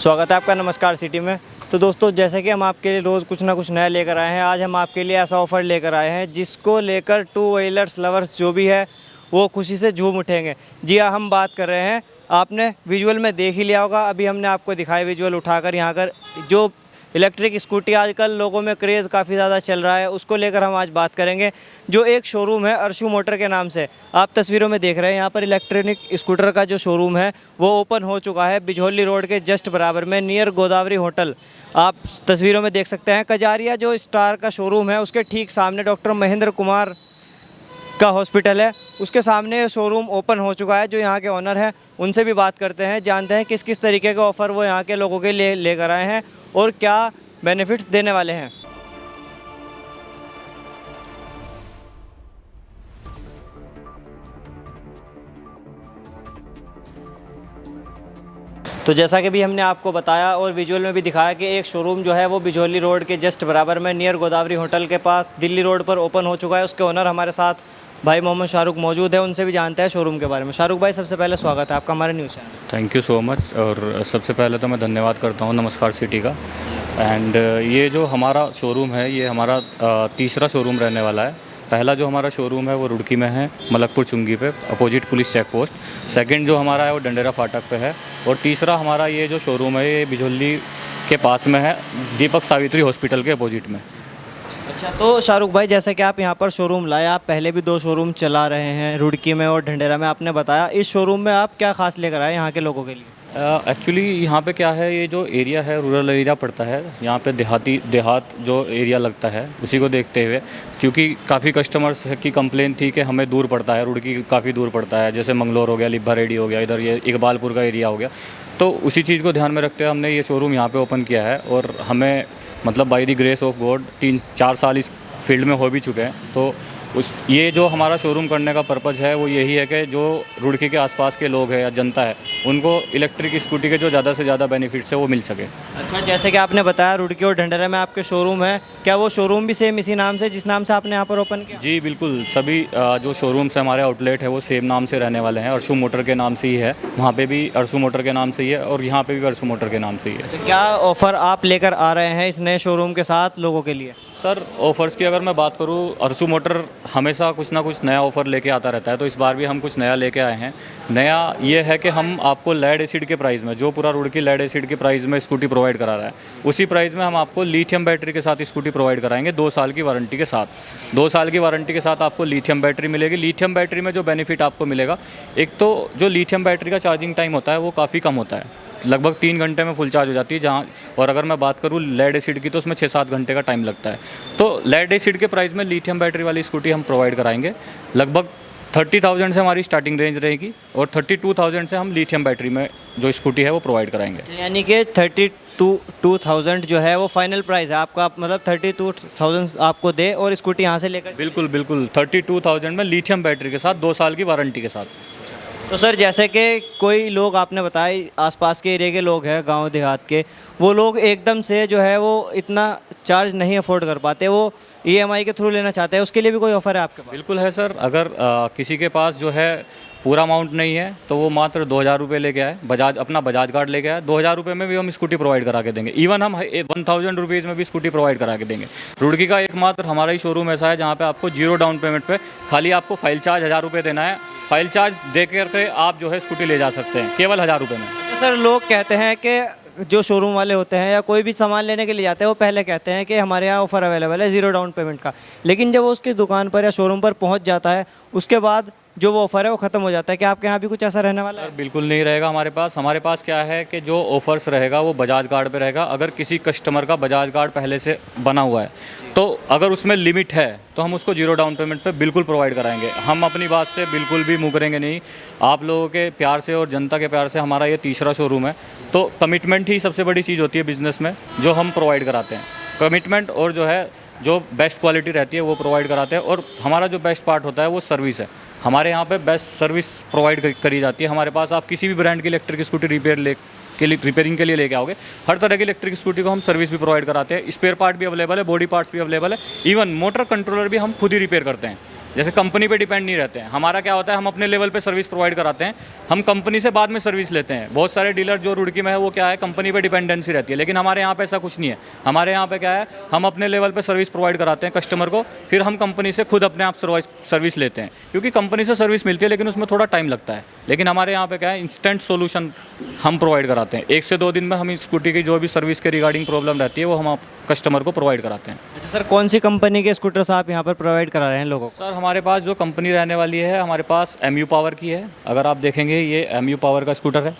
स्वागत है आपका नमस्कार सिटी में। तो दोस्तों, जैसे कि हम आपके लिए रोज़ कुछ ना कुछ नया लेकर आए हैं, आज हम आपके लिए ऐसा ऑफ़र लेकर आए हैं जिसको लेकर टू व्हीलर्स लवर्स जो भी है वो खुशी से झूम उठेंगे। जी हाँ, हम बात कर रहे हैं, आपने विजुअल में देख ही लिया होगा, अभी हमने आपको दिखाया विजुअल उठाकर यहाँ कर जो इलेक्ट्रिक स्कूटी आजकल लोगों में क्रेज़ काफ़ी ज़्यादा चल रहा है, उसको लेकर हम आज बात करेंगे। जो एक शोरूम है अर्शु मोटर के नाम से, आप तस्वीरों में देख रहे हैं, यहाँ पर इलेक्ट्रॉनिक स्कूटर का जो शोरूम है वो ओपन हो चुका है बिजौली रोड के जस्ट बराबर में, नियर गोदावरी होटल। आप तस्वीरों में देख सकते हैं कजारिया जो स्टार का शोरूम है उसके ठीक सामने डॉक्टर महेंद्र कुमार का हॉस्पिटल है, उसके सामने शोरूम ओपन हो चुका है। जो यहाँ के ओनर हैं उनसे भी बात करते हैं, जानते हैं किस किस तरीके का ऑफ़र वो यहाँ के लोगों के लिए लेकर आए हैं और क्या बेनिफिट्स देने वाले हैं। तो जैसा कि भी हमने आपको बताया और विजुअल में भी दिखाया कि एक शोरूम जो है वो बिजौली रोड के जस्ट बराबर में नियर गोदावरी होटल के पास दिल्ली रोड पर ओपन हो चुका है। उसके ओनर हमारे साथ भाई मोहम्मद शाहरुख मौजूद है, उनसे भी जानते हैं शोरूम के बारे में। शाहरुख भाई, सबसे पहले स्वागत है आपका हमारे news channel. Thank you so much. और सबसे पहले तो मैं धन्यवाद करता हूँ नमस्कार सिटी का। एंड ये जो हमारा शोरूम है ये हमारा तीसरा शोरूम रहने वाला है। पहला जो हमारा शोरूम है वो रुड़की में है, मलकपुर चुंगी पे, opposite police check post. Second जो हमारा है वो डंडेरा फाटक पे है। और तीसरा हमारा ये जो शोरूम है ये बिजौली के पास में है, दीपक सावित्री हॉस्पिटल के अपोजिट में। अच्छा, तो शाहरुख भाई, जैसे कि आप यहाँ पर शोरूम लाए, आप पहले भी 2 शोरूम चला रहे हैं, रुड़की में और ढंडेरा में, आपने बताया इस शोरूम में आप क्या खास लेकर आए यहाँ के लोगों के लिए? एक्चुअली यहाँ पे क्या है, ये जो एरिया है रूरल एरिया पड़ता है, यहाँ पे देहात जो एरिया लगता है उसी को देखते हुए, क्योंकि काफ़ी कस्टमर्स की कंप्लेन थी कि हमें दूर पड़ता है, रुड़की काफ़ी दूर पड़ता है, जैसे मंगलोर हो गया, लिब्बा रेडी हो गया, इधर ये इकबालपुर का एरिया हो गया। तो उसी चीज़ को ध्यान में रखते हुए हमने ये शोरूम यहाँ पे ओपन किया है। और हमें मतलब by the grace of God 3-4 साल इस फील्ड में हो भी चुके हैं। तो ये जो हमारा शोरूम करने का पर्पज़ है वो यही है कि जो रुड़की के आसपास के लोग हैं या जनता है उनको इलेक्ट्रिक स्कूटी के जो ज़्यादा से ज़्यादा बेनिफिट्स है वो मिल सके। अच्छा, जैसे कि आपने बताया रुड़की और ढंडेरा में आपके शोरूम है, क्या वो शोरूम भी सेम इसी नाम से जिस नाम से आपने यहाँ पर ओपन किया? जी बिल्कुल, सभी जो शोरूम्स है हमारे आउटलेट है वो सेम नाम से रहने वाले हैं, अर्शु मोटर के नाम से ही है। वहाँ पे भी अर्शु मोटर के नाम से ही है और यहाँ पे भी अर्शु मोटर के नाम से ही है। अच्छा, क्या ऑफ़र आप लेकर आ रहे हैं इस नए शोरूम के साथ लोगों के लिए? सर, ऑफ़र्स की अगर मैं बात करूँ, अर्शु मोटर हमेशा कुछ ना कुछ नया ऑफ़र लेके आता रहता है, तो इस बार भी हम कुछ नया लेके आए हैं। नया ये है कि हम आपको लेड एसिड के प्राइस में, जो पूरा रुड़की लेड एसिड के प्राइस में स्कूटी प्रोवाइड करा रहा है, उसी प्राइस में हम आपको लिथियम बैटरी के साथ स्कूटी प्रोवाइड कराएंगे 2 साल की वारंटी के साथ। 2 साल की वारंटी के साथ आपको लिथियम बैटरी मिलेगी। लिथियम बैटरी में जो बेनिफिट आपको मिलेगा, एक तो जो लिथियम बैटरी का चार्जिंग टाइम होता है वो काफ़ी कम होता है, लगभग 3 घंटे में फुल चार्ज हो जाती है जहाँ। और अगर मैं बात करूँ लेड एसिड की तो उसमें 6-7 घंटे का टाइम लगता है। तो लेड एसिड के प्राइस में लिथियम बैटरी वाली स्कूटी हम प्रोवाइड कराएंगे। लगभग 30,000 से हमारी स्टार्टिंग रेंज रहेगी और 32,000 से हम लिथियम बैटरी में जो स्कूटी है वो प्रोवाइड कराएंगे। यानी कि 32,000 जो है वो फाइनल प्राइस है आपका, मतलब 32,000 आपको दे और स्कूटी यहाँ से लेकर? बिल्कुल बिल्कुल, 32,000 में लिथियम बैटरी के साथ 2 साल की वारंटी के साथ। तो सर, जैसे कि कोई लोग आपने बताया आसपास के एरिया के लोग हैं, गांव देहात के, वो लोग एकदम से जो है वो इतना चार्ज नहीं अफोर्ड कर पाते, वो ईएमआई के थ्रू लेना चाहते हैं, उसके लिए भी कोई ऑफ़र है आपके पास? बिल्कुल है सर। अगर किसी के पास जो है पूरा अमाउंट नहीं है तो वो मात्र 2,000 रुपये लेके आए, अपना बजाज कार्ड लेके आए, 2,000 रुपये में भी हम स्कूटी प्रोवाइड करा के देंगे। इवन हम 1,000 रुपीज़ में भी स्कूटी प्रोवाइड करा के देंगे। रुड़की का एकमात्र हमारा ही शोरूम ऐसा है जहाँ पे आपको 0 डाउन पेमेंट पे खाली आपको फाइल चार्ज 1,000 रुपये देना है। फाइल चार्ज दे करके आप जो है स्कूटी ले जा सकते हैं केवल 1,000 रुपये में। अच्छा सर, लोग कहते हैं कि जो शोरूम वाले होते हैं या कोई भी सामान लेने के लिए जाते हैं वो पहले कहते हैं कि हमारे यहाँ ऑफ़र अवेलेबल है 0 डाउन पेमेंट का, लेकिन जब वो उसकी दुकान पर या शोरूम पर पहुँच जाता है उसके बाद जो वो ऑफ़र है वो ख़त्म हो जाता है। क्या आपके यहाँ भी कुछ ऐसा रहने वाला है? बिल्कुल नहीं रहेगा हमारे पास क्या है कि जो ऑफर्स रहेगा वो बजाज कार्ड पे रहेगा। अगर किसी कस्टमर का बजाज कार्ड पहले से बना हुआ है तो अगर उसमें लिमिट है तो हम उसको 0 डाउन पेमेंट पे बिल्कुल प्रोवाइड कराएंगे। हम अपनी बात से बिल्कुल भी मुकरेंगे नहीं। आप लोगों के प्यार से और जनता के प्यार से हमारा ये तीसरा शोरूम है, तो कमिटमेंट ही सबसे बड़ी चीज़ होती है बिज़नेस में, जो हम प्रोवाइड कराते हैं। कमिटमेंट और जो है जो बेस्ट क्वालिटी रहती है वो प्रोवाइड कराते हैं। और हमारा जो बेस्ट पार्ट होता है वो सर्विस है। हमारे यहाँ पे बेस्ट सर्विस प्रोवाइड करी जाती है। हमारे पास आप किसी भी ब्रांड की इलेक्ट्रिक स्कूटी रिपेयरिंग के लिए लेके आओगे, हर तरह की इलेक्ट्रिक स्कूटी को हम सर्विस भी प्रोवाइड कराते हैं। स्पेयर पार्ट भी अवेलेबल है, बॉडी पार्ट्स भी अवेलेबल है, इवन मोटर कंट्रोलर भी हम खुद ही रिपेयर करते हैं। जैसे कंपनी पे डिपेंड नहीं रहते हैं। हमारा क्या होता है, हम अपने लेवल पे सर्विस प्रोवाइड कराते हैं, हम कंपनी से बाद में सर्विस लेते हैं। बहुत सारे डीलर जो रुड़की में है वो क्या है, कंपनी पे डिपेंडेंसी रहती है, लेकिन हमारे यहाँ पे ऐसा कुछ नहीं है। हमारे यहाँ पे क्या है, हम अपने लेवल पे सर्विस प्रोवाइड कराते हैं कस्टमर को, फिर हम कंपनी से खुद अपने आप सर्विस लेते हैं, क्योंकि कंपनी से सर्विस मिलती है लेकिन उसमें थोड़ा टाइम लगता है। लेकिन हमारे यहाँ पे क्या है, इंस्टेंट सोल्यूशन हम प्रोवाइड कराते हैं। 1 से 2 दिन में हम इस स्कूटी की जो भी सर्विस के रिगार्डिंग प्रॉब्लम रहती है वो हम कस्टमर को प्रोवाइड कराते हैं। अच्छा सर, कौन सी कंपनी के स्कूटर्स आप यहाँ पर प्रोवाइड करा रहे हैं लोगों को? सर हमारे पास जो कंपनी रहने वाली है, हमारे पास MU पावर की है। अगर आप देखेंगे ये MU पावर का स्कूटर है,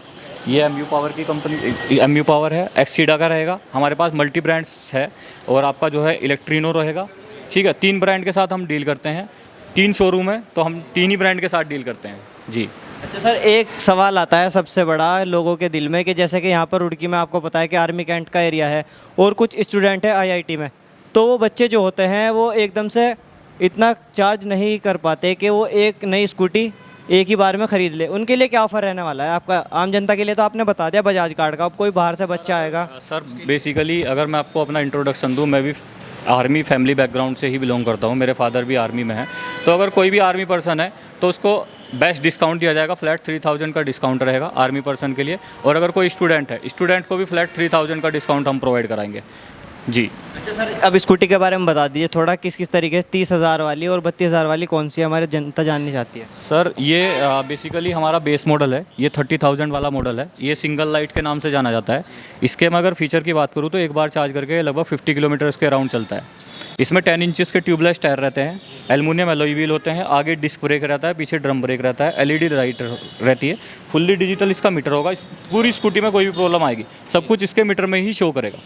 ये MU पावर की कंपनी MU पावर है। एक्सीडा का रहेगा। हमारे पास मल्टी ब्रांड्स है और आपका जो है इलेक्ट्रिनो रहेगा। ठीक है, 3 ब्रांड के साथ हम डील करते हैं। 3 शोरूम है तो हम 3 ही ब्रांड के साथ डील करते हैं जी। अच्छा सर, एक सवाल आता है सबसे बड़ा लोगों के दिल में कि जैसे कि यहाँ पर रुड़की में आपको पता है कि आर्मी कैंट का एरिया है और कुछ स्टूडेंट है IIT में, तो वो बच्चे जो होते हैं वो एकदम से इतना चार्ज नहीं कर पाते कि वो एक नई स्कूटी एक ही बार में ख़रीद ले। उनके लिए क्या ऑफ़र रहने वाला है आपका? आम जनता के लिए तो आपने बता दिया बजाज कार्ड का, अब कोई बाहर से बच्चा आएगा। सर बेसिकली अगर मैं आपको अपना इंट्रोडक्शन दूं, मैं भी आर्मी फैमिली बैकग्राउंड से ही बिलोंग करता हूं, मेरे फादर भी आर्मी में हैं। तो अगर कोई भी आर्मी पर्सन है तो उसको बेस्ट डिस्काउंट दिया जाएगा। फ्लैट 3000 का डिस्काउंट रहेगा आर्मी पर्सन के लिए। और अगर कोई स्टूडेंट है, स्टूडेंट को भी फ्लैट 3000 का डिस्काउंट हम प्रोवाइड कराएंगे जी। अच्छा सर, अब स्कूटी के बारे में बता दीजिए थोड़ा, किस किस तरीके से 30,000 वाली और 32,000 वाली कौन सी हमारे जनता जाननी चाहती है? सर ये बेसिकली हमारा बेस मॉडल है, ये 30,000 वाला मॉडल है। ये सिंगल लाइट के नाम से जाना जाता है। इसके मैं अगर फीचर की बात करूँ तो एक बार चार्ज करके लगभग 50 किलोमीटर के अराउंड चलता है। इसमें 10 इंचेस के ट्यूबलेस टायर रहते हैं, एल्युमिनियम एलॉय व्हील होते हैं, आगे डिस्क ब्रेक रहता है, पीछे ड्रम ब्रेक रहता है, LED लाइट रहती है, फुल्ली डिजिटल इसका मीटर होगा। इस पूरी स्कूटी में कोई भी प्रॉब्लम आएगी सब कुछ इसके मीटर में ही शो करेगा।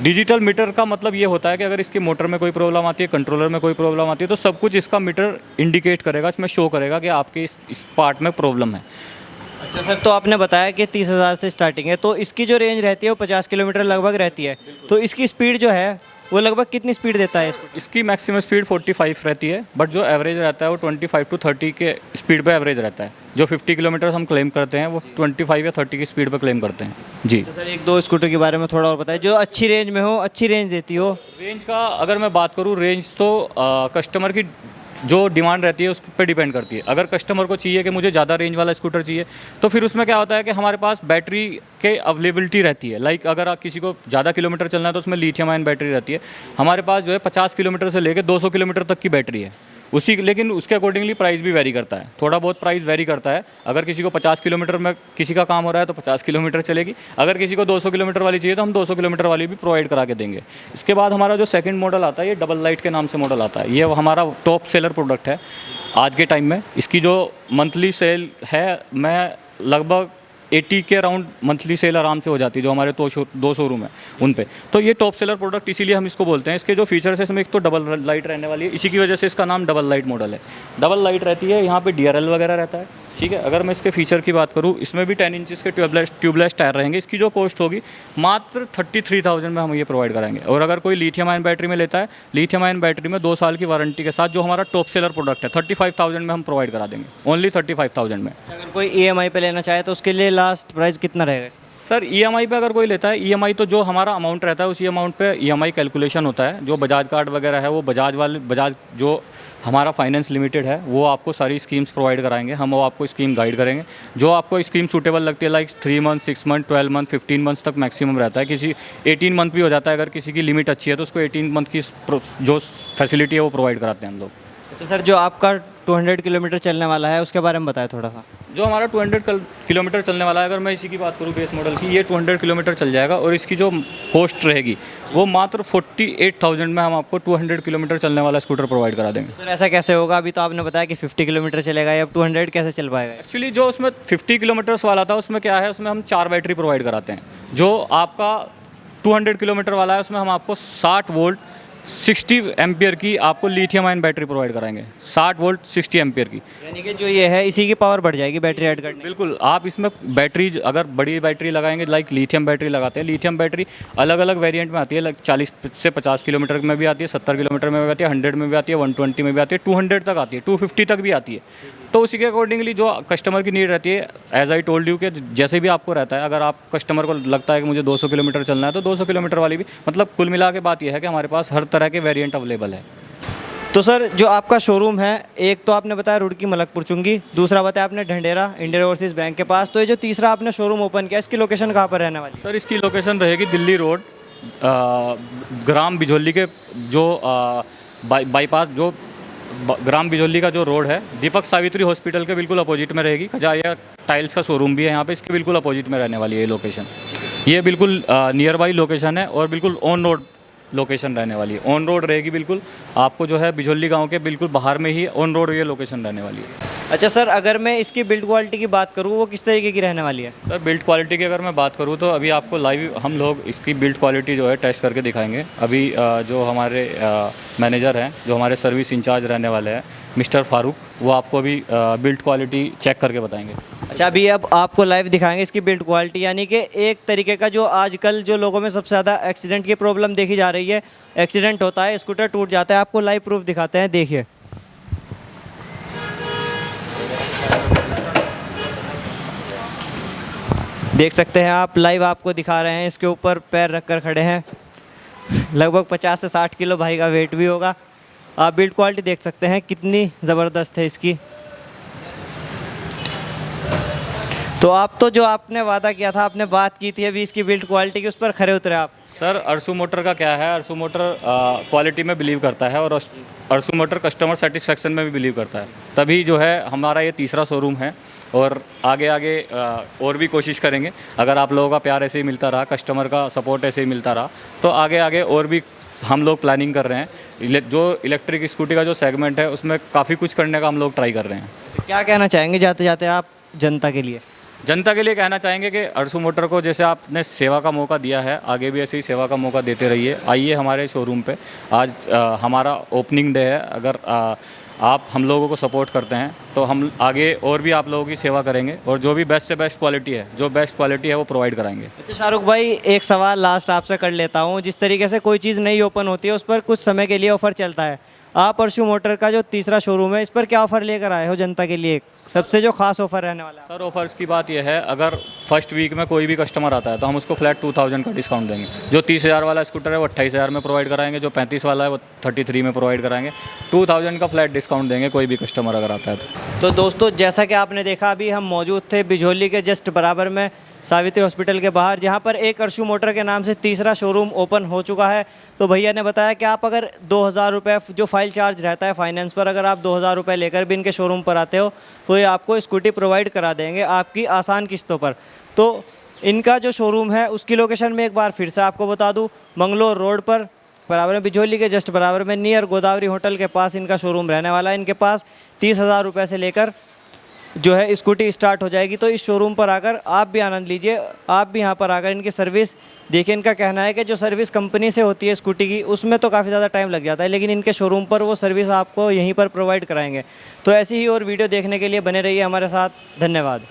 डिजिटल मीटर का मतलब ये होता है कि अगर इसकी मोटर में कोई प्रॉब्लम आती है, कंट्रोलर में कोई प्रॉब्लम आती है, तो सब कुछ इसका मीटर इंडिकेट करेगा, इसमें शो करेगा कि आपके इस पार्ट में प्रॉब्लम है। अच्छा सर, तो आपने बताया कि 30,000 से स्टार्टिंग है, तो इसकी जो रेंज रहती है वो 50 किलोमीटर लगभग रहती है, तो इसकी स्पीड जो है वो लगभग कितनी स्पीड देता है इसको? इसकी मैक्सिमम स्पीड 45 रहती है, बट जो एवरेज रहता है वो 25 to 30 के स्पीड पे एवरेज रहता है। जो 50 किलोमीटर हम क्लेम करते हैं वो 25 या 30 की स्पीड पे क्लेम करते हैं जी। अच्छा सर, एक दो स्कूटर के बारे में थोड़ा और बताइए जो अच्छी रेंज में हो, अच्छी रेंज देती हो। रेंज का अगर मैं बात करूँ, रेंज तो कस्टमर की जो डिमांड रहती है उस पर डिपेंड करती है। अगर कस्टमर को चाहिए कि मुझे ज़्यादा रेंज वाला स्कूटर चाहिए, तो फिर उसमें क्या होता है कि हमारे पास बैटरी के अवेलेबिलिटी रहती है। लाइक अगर आप किसी को ज़्यादा किलोमीटर चलना है तो उसमें लिथियम आयन बैटरी रहती है। हमारे पास जो है 50 किलोमीटर से लेकर 200 किलोमीटर तक की बैटरी है उसी, लेकिन उसके अकॉर्डिंगली प्राइस भी वेरी करता है, थोड़ा बहुत प्राइस वेरी करता है। अगर किसी को 50 किलोमीटर में किसी का काम हो रहा है तो 50 किलोमीटर चलेगी। अगर किसी को 200 किलोमीटर वाली चाहिए तो हम 200 किलोमीटर वाली भी प्रोवाइड करा के देंगे। इसके बाद हमारा जो सेकंड मॉडल आता है, ये डबल लाइट के नाम से मॉडल आता है। ये हमारा टॉप सेलर प्रोडक्ट है आज के टाइम में। इसकी जो मंथली सेल है, मैं लगभग 80 के अराउंड मंथली सेल आराम से हो जाती है, जो हमारे दो शोरूम है उन पे। तो ये टॉप सेलर प्रोडक्ट इसीलिए हम इसको बोलते हैं। इसके जो फीचर्स है, इसमें एक तो डबल लाइट रहने वाली है, इसी की वजह से इसका नाम डबल लाइट मॉडल है। डबल लाइट रहती है, यहाँ पे DRL वगैरह रहता है, ठीक है। अगर मैं इसके फीचर की बात करूँ, इसमें भी 10 इंचेस के ट्यूबलेस टायर रहेंगे। इसकी जो कॉस्ट होगी मात्र 33,000 में हम ये प्रोवाइड कराएंगे। और अगर कोई लिथियम आयन बैटरी में लेता है, लिथियम आयन बैटरी में 2 साल की वारंटी के साथ जो हमारा टॉप सेलर प्रोडक्ट है, 35,000 में हम प्रोवाइड करा देंगे, ओनली 35,000 में। अगर कोई EMI पे लेना चाहे तो उसके लिए लास्ट प्राइस कितना रहेगा इसका? सर EMI पे अगर कोई लेता है, EMI तो जो हमारा अमाउंट रहता है उसी अमाउंट पे EMI कैलकुलेशन होता है। जो बजाज कार्ड वगैरह है वो बजाज जो हमारा फाइनेंस लिमिटेड है वो आपको सारी स्कीम्स प्रोवाइड कराएंगे। हम वो आपको स्कीम गाइड करेंगे, जो आपको स्कीम सूटेबल लगती है। Like 3 month, 6 month, 12 month, 15 months तक मैक्सिमम रहता है। किसी 18 मंथ भी हो जाता है। अगर किसी की लिमिट अच्छी है तो उसको 18 मंथ की जो फैसिलिटी है वो प्रोवाइड कराते हैं हम लोग। अच्छा सर, जो आपका 200 किलोमीटर चलने वाला है उसके बारे में बताएं थोड़ा सा। जो हमारा 200 किलोमीटर चलने वाला है, अगर मैं इसी की बात करूँ बेस मॉडल की, ये 200 किलोमीटर चल जाएगा। और इसकी जो कॉस्ट रहेगी वो मात्र 48,000 में हम आपको 200 किलोमीटर चलने वाला स्कूटर प्रोवाइड करा देंगे। सर ऐसा कैसे होगा? अभी तो आपने बताया कि 50 किलोमीटर चलेगा, या अब 200 कैसे चल पाएगा? एक्चुअली जो उसमें 50 किलोमीटर्स वाला था उसमें क्या है, उसमें हम 4 बैटरी प्रोवाइड कराते हैं। जो आपका 200 किलोमीटर वाला है उसमें हम आपको 60 वोल्ट 60 एम्पियर की आपको लिथियम आयन बैटरी प्रोवाइड कराएंगे। 60 वोल्ट 60 एम्पियर की, यानी कि जो ये है इसी की पावर बढ़ जाएगी बैटरी ऐड करने। बिल्कुल। आप इसमें बैटरी अगर बड़ी बैटरी लगाएंगे, लाइक लिथियम बैटरी लगाते हैं। लिथियम बैटरी अलग अलग वेरिएंट में आती है, लाइक 40 से 50 किलोमीटर में भी आती है, 70 किलोमीटर में भी आती है, 100 में भी आती है, 120 में भी आती है, 200 तक आती है, 250 तक भी आती है। तो उसी के अकॉर्डिंगली जो कस्टमर की नीड रहती है, एज आई टोल्ड यू कि जैसे भी आपको रहता है, अगर आप कस्टमर को लगता है कि मुझे 200 किलोमीटर चलना है तो 200 किलोमीटर वाली भी, मतलब कुल मिला के बात यह है कि हमारे पास हर तरह के वेरिएंट अवेलेबल है। तो सर जो आपका शोरूम है, एक तो आपने बताया रुड़की मलकपुर चुंगी, दूसरा बताया आपने ढंढेरा इंडियन ओवरसीज़ बैंक के पास, तो ये जो तीसरा आपने शोरूम ओपन किया इसकी लोकेशन कहाँ पर रहने वाली है? सर इसकी लोकेशन रहेगी दिल्ली रोड, ग्राम बिजोली के जो बाईपास जो ग्राम बिजोली का जो रोड है, दीपक सावित्री हॉस्पिटल के बिल्कुल अपोजिट में रहेगी। खजारिया टाइल्स का शोरूम भी है यहाँ पे, इसके बिल्कुल अपोजिट में रहने वाली है ये लोकेशन। ये बिल्कुल नियर बाई लोकेशन है और बिल्कुल ऑन रोड लोकेशन रहने वाली है। ऑन रोड रहेगी बिल्कुल, आपको जो है बिजोली गांव के बिल्कुल बाहर में ही ऑन रोड ये लोकेशन रहने वाली है। अच्छा सर, अगर मैं इसकी बिल्ड क्वालिटी की बात करूँ वो किस तरीके की रहने वाली है? सर बिल्ड क्वालिटी की अगर मैं बात करूँ तो अभी आपको लाइव हम लोग इसकी बिल्ड क्वालिटी जो है टेस्ट करके दिखाएंगे। अभी जो हमारे मैनेजर हैं, जो हमारे सर्विस इंचार्ज रहने वाले हैं मिस्टर फारूक, वो आपको अभी बिल्ड क्वालिटी चेक करके बताएंगे। अच्छा, अभी अब आपको लाइव दिखाएंगे इसकी बिल्ड क्वालिटी, यानी कि एक तरीके का जो आजकल जो लोगों में सबसे ज़्यादा एक्सीडेंट की प्रॉब्लम देखी जा रही है, एक्सीडेंट होता है, स्कूटर टूट जाता है, आपको लाइव प्रूफ दिखाते हैं, देखिए। देख सकते हैं आप, लाइव आपको दिखा रहे हैं, इसके ऊपर पैर रखकर खड़े हैं, लगभग 50 से 60 किलो भाई का वेट भी होगा। आप बिल्ड क्वालिटी देख सकते हैं कितनी ज़बरदस्त है इसकी। तो आप तो जो आपने वादा किया था, आपने बात की थी अभी इसकी बिल्ड क्वालिटी की, उस पर खरे उतरे आप। सर अरसू मोटर का क्या है, अरसू मोटर क्वालिटी में बिलीव करता है और अरसू मोटर कस्टमर सेटिस्फेक्शन में भी बिलीव करता है, तभी जो है हमारा ये तीसरा शोरूम है। और आगे आगे और भी कोशिश करेंगे, अगर आप लोगों का प्यार ऐसे ही मिलता रहा, कस्टमर का सपोर्ट ऐसे ही मिलता रहा, तो आगे आगे और भी हम लोग प्लानिंग कर रहे हैं। जो इलेक्ट्रिक स्कूटी का जो सेगमेंट है उसमें काफ़ी कुछ करने का हम लोग ट्राई कर रहे हैं। क्या कहना चाहेंगे जाते जाते आप जनता के लिए? जनता के लिए कहना चाहेंगे कि अरसू मोटर को जैसे आपने सेवा का मौका दिया है, आगे भी ऐसे ही सेवा का मौका देते रहिए। आइए हमारे शोरूम पे, आज हमारा ओपनिंग डे है। अगर आप हम लोगों को सपोर्ट करते हैं तो हम आगे और भी आप लोगों की सेवा करेंगे और जो भी बेस्ट से बेस्ट क्वालिटी है, जो बेस्ट क्वालिटी है वो प्रोवाइड कराएंगे। अच्छा शाहरुख भाई, एक सवाल लास्ट आपसे कर लेता हूँ। जिस तरीके से कोई चीज़ नई ओपन होती है उस पर कुछ समय के लिए ऑफर चलता है, आप अरसू मोटर का जो तीसरा शोरूम है इस पर क्या ऑफर लेकर आए हो जनता के लिए, सबसे जो खास ऑफर रहने वाला है? सर ऑफर्स की बात यह है, अगर फर्स्ट वीक में कोई भी कस्टमर आता है तो हम उसको फ्लैट 2000 का डिस्काउंट देंगे। जो 30,000 वाला स्कूटर है वो 28,000 में प्रोवाइड कराएंगे, जो 35 वाला है वो 33 में प्रोवाइड कराएंगे। 2000 का फ्लैट डिस्काउंट देंगे कोई भी कस्टमर अगर आता है तो दोस्तों, जैसा कि आपने देखा, अभी हम मौजूद थे बिजोली के जस्ट बराबर में सावित्री हॉस्पिटल के बाहर, जहां पर एक अरसू मोटर के नाम से तीसरा शोरूम ओपन हो चुका है। तो भैया ने बताया कि आप अगर 2000 रुपये जो फाइल चार्ज रहता है फाइनेंस पर, अगर आप 2000 रुपये लेकर भी इनके शोरूम पर आते हो तो ये आपको स्कूटी प्रोवाइड करा देंगे आपकी आसान किस्तों पर। तो इनका जो शोरूम है उसकी लोकेशन में एक बार फिर से आपको बता दूँ, मंगलोर रोड पर बराबर में, बिजोली के जस्ट बराबर में, नियर गोदावरी होटल के पास इनका शोरूम रहने वाला है। इनके पास 30,000 रुपये से लेकर जो है स्कूटी स्टार्ट हो जाएगी। तो इस शोरूम पर आकर आप भी आनंद लीजिए, आप भी यहाँ पर आकर इनकी सर्विस देखिए। इनका कहना है कि जो सर्विस कंपनी से होती है स्कूटी की उसमें तो काफ़ी ज़्यादा टाइम लग जाता है, लेकिन इनके शोरूम पर वो सर्विस आपको यहीं पर प्रोवाइड कराएंगे। तो ऐसी ही और वीडियो देखने के लिए बने रहिए हमारे साथ। धन्यवाद।